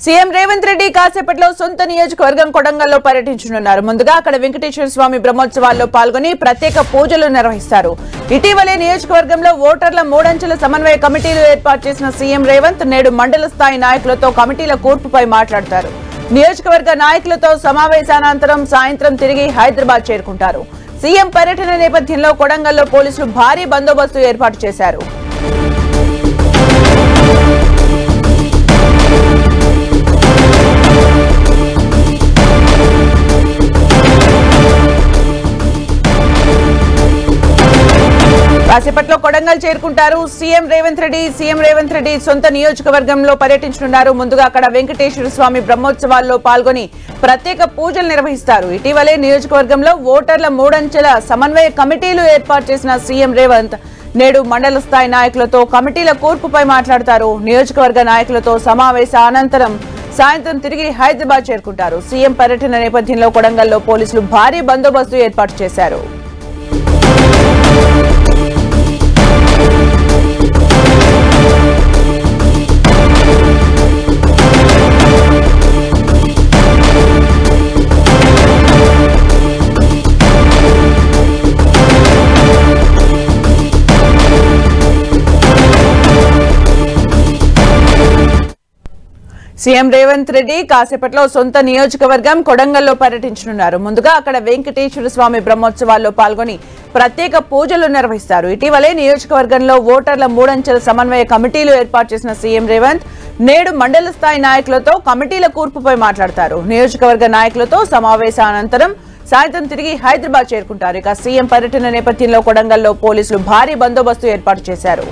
CM Revanth Reddy కాసేపట్లో సొంత నియోజకవర్గం కొడంగల్లో పర్యటించనున్నారు. ముందుగా అక్కడ వెంకటేశ్వర స్వామి బ్రహ్మోత్సవాల్లో పాల్గొని ప్రత్యేక పూజలు నిర్వహిస్తారు. ఇటీవలే నియోజకవర్గంలో ఓటర్ల మూడంచెల సమన్వయ కమిటీలు ఏర్పాటు చేసిన సీఎం రేవంత్ నేడు మండల స్థాయి నాయకులతో కమిటీల కూర్పుపై మాట్లాడతారు. నియోజకవర్గ నాయకులతో సమావేశానంతరం సాయంత్రం తిరిగి హైదరాబాద్ చేరుకుంటారు. సీఎం పర్యటన నేపథ్యంలో కొడంగల్లో పోలీసులు భారీ బందోబస్తు ఏర్పాటు చేశారు. కాసేపట్లో కొడంగల్ చేరుకుంటారు సీఎం రేవంత్ రెడ్డి సొంత నియోజకవర్గంలో పర్యటించనున్నారు. ముందుగా అక్కడ వెంకటేశ్వర స్వామి బ్రహ్మోత్సవాల్లో పాల్గొని ప్రత్యేక పూజలు నిర్వహిస్తారు. ఇటీవలే నియోజకవర్గంలో ఓటర్ల మూడంచెల సమన్వయ కమిటీలు ఏర్పాటు చేసిన సీఎం రేవంత్ నేడు మండల స్థాయి నాయకులతో కమిటీల కూర్పుపై మాట్లాడతారు. నియోజకవర్గ నాయకులతో సమావేశ అనంతరం సాయంత్రం తిరిగి హైదరాబాద్ చేరుకుంటారు. సీఎం పర్యటన నేపథ్యంలో కొడంగల్లో పోలీసులు భారీ బందోబస్తు ఏర్పాటు చేశారు. సీఎం రేవంత్ రెడ్డి కాసేపట్లో సొంత నియోజకవర్గం కొడంగల్లో పర్యటించనున్నారు. ముందుగా అక్కడ వెంకటేశ్వర స్వామి బ్రహ్మోత్సవాల్లో పాల్గొని ప్రత్యేక పూజలు నిర్వహిస్తారు. ఇటీవలే నియోజకవర్గంలో ఓటర్ల మూడంచెల సమన్వయ కమిటీలు ఏర్పాటు చేసిన సీఎం రేవంత్ నేడు మండల స్థాయి నాయకులతో కమిటీల కూర్పుపై మాట్లాడతారు. నియోజకవర్గ నాయకులతో సమావేశానంతరం సాయంత్రం తిరిగి హైదరాబాద్ చేరుకుంటారు. ఇక సీఎం పర్యటన నేపథ్యంలో కొడంగల్లో పోలీసులు భారీ బందోబస్తు ఏర్పాటు చేశారు.